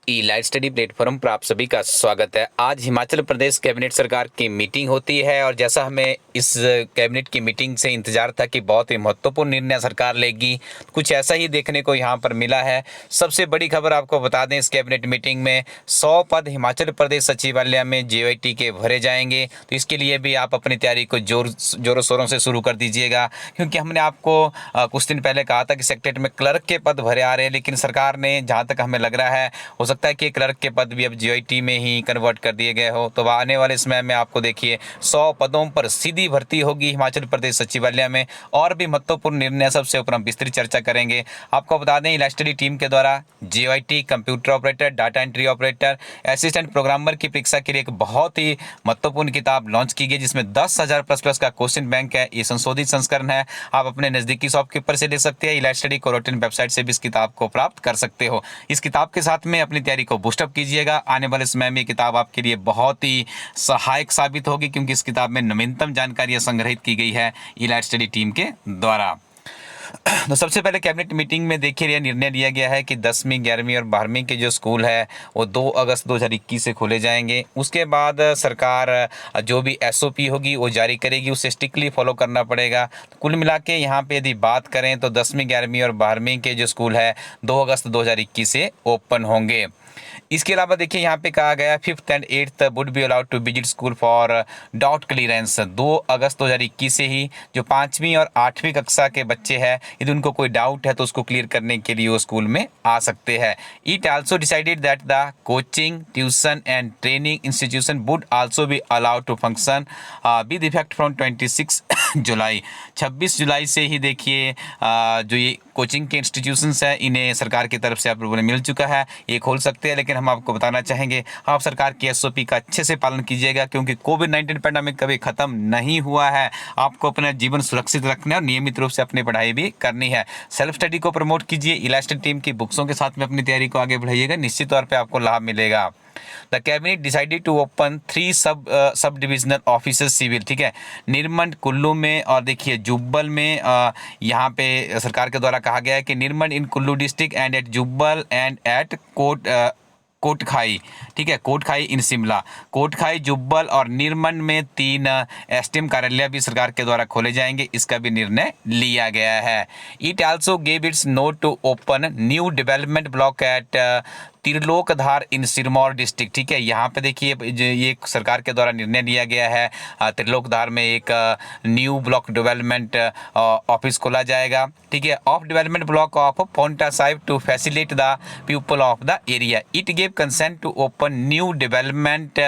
ई live study platform पर आप सभी का स्वागत है। आज हिमाचल प्रदेश कैबिनेट सरकार की मीटिंग होती है और जैसा हमें इस कैबिनेट की मीटिंग से इंतजार था कि बहुत ही महत्वपूर्ण निर्णय सरकार लेगी, कुछ ऐसा ही देखने को यहाँ पर मिला है। सबसे बड़ी खबर आपको बता दें, इस कैबिनेट मीटिंग में 100 पद हिमाचल प्रदेश सचिवालय में JYT के भरे जाएंगे। तो इसके लिए भी आप अपनी तैयारी को जोरों शोरों से शुरू कर दीजिएगा, क्योंकि हमने आपको कुछ दिन पहले कहा था कि सेक्रेटरीट में क्लर्क के पद भरे आ रहे हैं, लेकिन सरकार ने, जहाँ तक हमें लग रहा है, हो सकता है कि क्लर्क के पद भी अब JYT में ही कन्वर्ट कर दिए गए हो। तो आने वाले समय में आपको देखिए 100 पदों पर सीधी भर्ती होगी हिमाचल प्रदेश सचिवालय में। और भी महत्वपूर्ण निर्णय सबसे ऊपर हम विस्तृत चर्चा करेंगे। आपको बता दें, इलास्टडी टीम के द्वारा JYT, computer operator, data entry operator, assistant programmer की परीक्षा के लिए एक बहुत ही महत्वपूर्ण किताब लॉन्च की गई, जिसमें 10,000 प्लस का क्वेश्चन बैंक है। ये संशोधित संस्करण है। आप अपने नजदीकी शॉपकीपर से ले सकते हैं, इलास्टडी कोरोटिन वेबसाइट से भी इस किताब को प्राप्त कर सकते हो। इस किताब के साथ में अपनी तैयारी को बूस्टअप कीजिएगा। आने वाले समय में ये किताब आपके लिए बहुत ही सहायक साबित होगी, क्योंकि इस किताब में नवीनतम जानकारियां संग्रहित की गई है इलाइट स्टडी टीम के द्वारा। तो सबसे पहले कैबिनेट मीटिंग में देखिए यह निर्णय लिया गया है कि 10वीं, 11वीं और 12वीं के जो स्कूल है वो 2 अगस्त 2021 से खोले जाएंगे। उसके बाद सरकार जो भी SOP होगी वो जारी करेगी, उसे स्ट्रिक्टली फॉलो करना पड़ेगा। तो कुल मिला के यहाँ पे यदि बात करें तो 10वीं, 11वीं और 12वीं के जो स्कूल है 2 अगस्त 2021 से ओपन होंगे। इसके अलावा देखिए यहाँ पे कहा गया 5th and 8th would be allowed to visit school for doubt clearance. 2 अगस्त 2021 से ही जो 5वीं और 8वीं कक्षा के बच्चे हैं, यदि उनको कोई डाउट है तो उसको क्लियर करने के लिए वो स्कूल में आ सकते हैं। It also decided that the coaching, tuition and training institution would also be allowed to function with effect from 26 जुलाई। 26 जुलाई से ही देखिए जो ये कोचिंग के इंस्टीट्यूशंस हैं, इन्हें सरकार की तरफ से अप्रूवल मिल चुका है, ये खोल सकते हैं। लेकिन हम आपको बताना चाहेंगे, आप सरकार की SOP का अच्छे से पालन कीजिएगा, क्योंकि कोविड-19 पैंडेमिक कभी खत्म नहीं हुआ है। आपको अपना जीवन सुरक्षित रखना है और नियमित रूप से अपनी पढ़ाई भी करनी है। सेल्फ स्टडी को प्रमोट कीजिए, इलास्टडी टीम की बुक्सों के साथ में अपनी तैयारी को आगे बढ़ाइएगा, निश्चित तौर पर आपको लाभ मिलेगा। The cabinet decided to open 3 sub divisional officers civil, ठीक है, निरमंड, कुल्लू में और देखिए जुब्बल में। यहाँ पे सरकार के द्वारा कहा गया है कि Nirmand in Kullu district and at Jubbal and at Kotkhai, ठीक है, कोटखाई इन शिमला। कोटखाई, जुब्बल और निरमंड में 3 STM कार्यालय भी सरकार के द्वारा खोले जाएंगे, इसका भी निर्णय लिया गया है। It also gave its note to open new development block at Trilokdhar in Sirmaur district, ठीक है। यहाँ पे देखिए ये सरकार के द्वारा निर्णय लिया गया है, त्रिलोकधार में एक न्यू ब्लॉक डेवलपमेंट ऑफिस खोला जाएगा, ठीक है, of development block of Paonta Sahib to facilitate the people of the area. It gave consent to open new development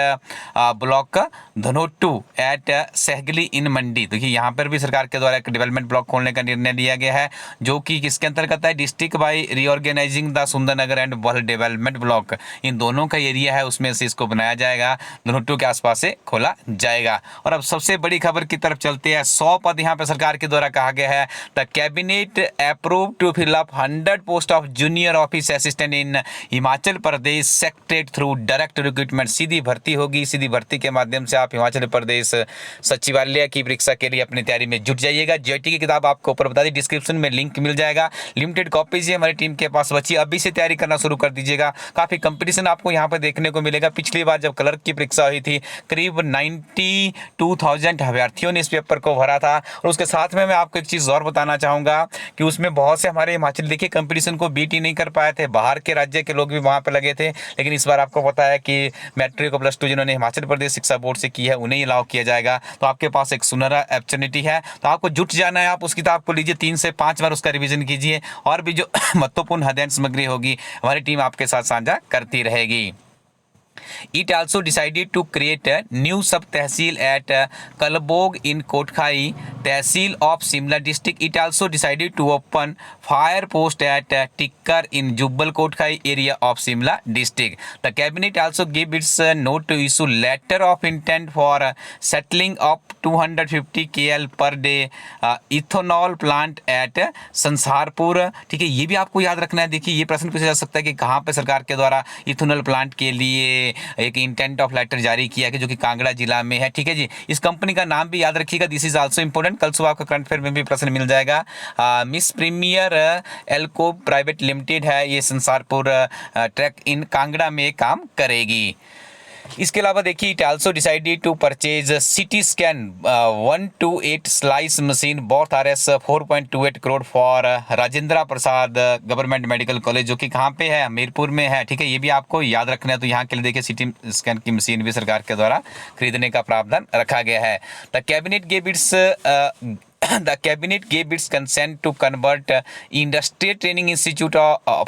block Dhanotu at Sehgali in Mandi. देखिए यहाँ पर भी सरकार के द्वारा एक डेवलपमेंट ब्लॉक खोलने का निर्णय लिया गया है, जो कि किसके अंतर्गत है, district by reorganising the Sundernagar and world development block. इन दोनों का एरिया है, उसमें से इसको बनाया जाएगा, धनोटू के आसपास से खोला जाएगा। और अब सबसे बड़ी खबर की तरफ चलते हैं। 100 पद यहाँ पे सरकार के द्वारा कहा गया है। The cabinet approve to fill up 100 post of junior office assistant in Himachal Pradesh secretariat through direct recruitment. सीधी भर्ती होगी, सीधी भर्ती के माध्यम से आप हिमाचल प्रदेश सचिवालय की परीक्षा के लिए अपनी तैयारी में जुट जाइएगा। JYT की किताब आपको ऊपर बता दी, डिस्क्रिप्शन में लिंक मिल जाएगा। लिमिटेड कॉपीज ही हमारी टीम के पास बची, अभी से तैयारी करना शुरू कर दीजिएगा। काफी कंपटीशन आपको यहाँ पे देखने को मिलेगा। पिछली बार जब क्लर्क की परीक्षा हुई थी, करीब 92,000 अभ्यर्थियों ने इस पेपर को भरा था। और उसके साथ में मैं आपको एक चीज और बताना चाहूंगा कि उसमें बहुत से हमारे हिमाचल देखिए कंपटीशन को बीट ही नहीं कर पाए थे, बाहर के राज्य के लोग भी वहां पे लगे थे। लेकिन इस बार आपको पता है कि मैट्रिक और +2 जिन्होंने हिमाचल प्रदेश शिक्षा बोर्ड से की है, उन्हें अलाउ किया जाएगा। तो आपके पास एक सुनहरा अपॉर्चुनिटी है, तो आपको जुट जाना है। आप उस किताब को लीजिए, 3 से 5 बार उसका रिविजन कीजिए, और भी जो महत्वपूर्ण अध्ययन सामग्री होगी हमारी टीम आपके साथ साझा करती रहेगी। It also decided to create a new sub-tehsil at Kalabog in Kotkhay, Tehsil of Shimla district. It also decided to open fire post at Tikkar in Jubbal Kotkhay area of Shimla district. The cabinet also gave its note to issue letter of intent for settling up 250 KL per day ethanol plant at Sansarpur, ठीक है। ये भी आपको याद रखना है। देखिए ये प्रश्न पूछा जा सकता है कि कहाँ पे सरकार के द्वारा इथेनॉल प्लांट के लिए पे एक इंटेंट ऑफ लेटर जारी किया गया जो कि कांगड़ा जिला में है। ठीक है जी, इस कंपनी का नाम भी याद रखिएगा, दिस इज आल्सो इंपॉर्टेंट, कल सुबह आपका करंट अफेयर में भी प्रश्न मिल जाएगा। मिस प्रीमियर एल्को प्राइवेट लिमिटेड है, ये संसारपुर ट्रैक इन कांगड़ा में काम करेगी। इसके अलावा देखिए it also decided to purchase CT scan 128 slice machine both R S 4.28 crore for Rajendra Prasad government medical college, जो कि कहाँ पे है, हमीरपुर में है। ठीक है, ये भी आपको याद रखना है। तो यहाँ के लिए देखिए सिटी स्कैन की मशीन भी सरकार के द्वारा खरीदने का प्रावधान रखा गया है। The cabinet gave it's The cabinet gave its consent to convert Industrial Training Institute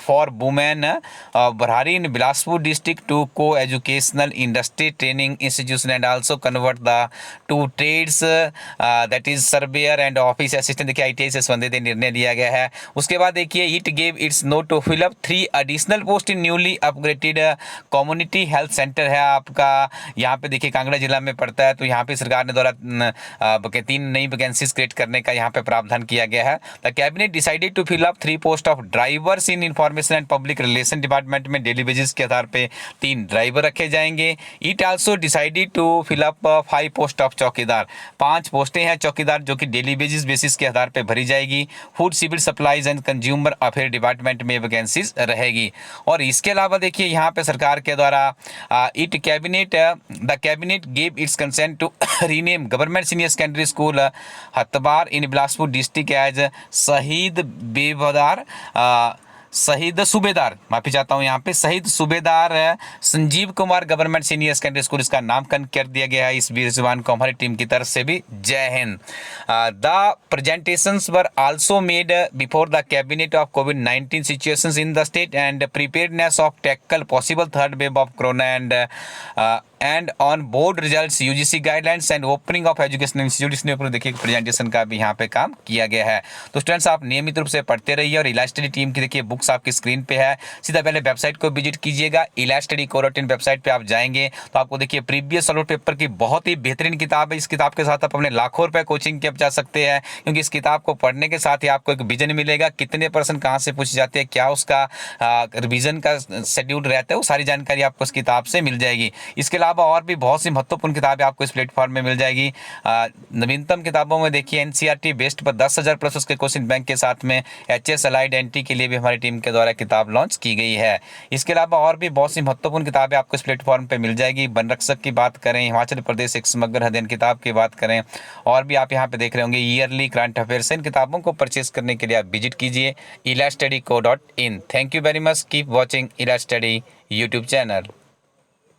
for Women Bharari in Bilaspur district to co-educational industry training institution and also convert the two trades that is surveyor and office assistant। देखिए ITI से संबंधित निर्णय लिया गया है। उसके बाद देखिए it gave its note to fill up 3 additional post in newly upgraded community health center है आपका, यहाँ पे देखिए कांगड़ा जिला में पड़ता है। तो यहाँ पे सरकार ने द्वारा 3 नई वैकेंसीज क्रिएट करने का यहाँ पे प्रावधान किया गया है। The cabinet decided to fill up 3 post of drivers in information and public relation department में डेली बेसिस के आधार पे 3 ड्राइवर रखे जाएंगे। It also decided to fill up 5 post of चौकीदार, 5 पोस्टें हैं चौकीदार जो कि डेली बेसिस के आधार पे भरी जाएगी। Food civil supplies and consumer affair department में वैकेंसीज रहेगी। और इसके अलावा देखिए यहाँ पे सरकार के द्वारा the cabinet gave its consent to rename government senior secondary school Hatbar in Bilaspur district as Shaheed Subedar, माफी चाहता हूँ, यहाँ पे Shaheed Subedar Sanjeev Kumar government senior secondary school, इसका नामकरण कर दिया गया है। इस वीर जवान को हमारी टीम की तरफ से भी जय Hind. The presentations were also made before the cabinet of covid situations in the state and preparedness of tackle possible third wave of corona and on board results UGC guidelines and opening of educational institute. इसने ऊपर देखिए presentation का भी यहाँ पे काम किया गया है। तो स्टूडेंट्स आप नियमित रूप से पढ़ते रहिए और इलाज स्टडी टीम की देखिए बुक्स आपकी स्क्रीन पे है। सीधा पहले वेबसाइट को विजिट कीजिएगा, इलाज स्टडी कोरोटिन वेबसाइट पे आप जाएंगे तो आपको देखिए प्रीवियस सॉल्व पेपर की बहुत ही बेहतरीन किताब है। इस किताब के साथ आप अपने लाखों रुपए कोचिंग के जा सकते हैं, क्योंकि इस किताब को पढ़ने के साथ ही आपको एक विजन मिलेगा, कितने % कहाँ से पूछे जाते हैं, क्या उसका रिविजन का शेड्यूल रहता है, वो सारी जानकारी आपको इस किताब से मिल जाएगी। इसके अलावा और भी बहुत सी महत्वपूर्ण किताबें आपको इस प्लेटफॉर्म में मिल जाएगी। नवीनतम किताबों में देखिए एनसीईआरटी बेस्ड पर 10,000 प्लस उसके क्वेश्चन बैंक के साथ में एचएस अलाइड एनटी के लिए भी हमारी टीम के द्वारा किताब लॉन्च की गई है। इसके अलावा और भी बहुत सी महत्वपूर्ण किताबें आपको इस प्लेटफॉर्म पर मिल जाएगी। वन रक्षक की बात करें, हिमाचल प्रदेश एक समग्र अध्ययन किताब की बात करें, और भी आप यहाँ पे देख रहे होंगे ईयरली करंट अफेयर्स। इन किताबों को परचेज करने के लिए आप विजिट कीजिए ilastudyco.in। Thank you very much, keep watching इलाज स्टडी यूट्यूब चैनल।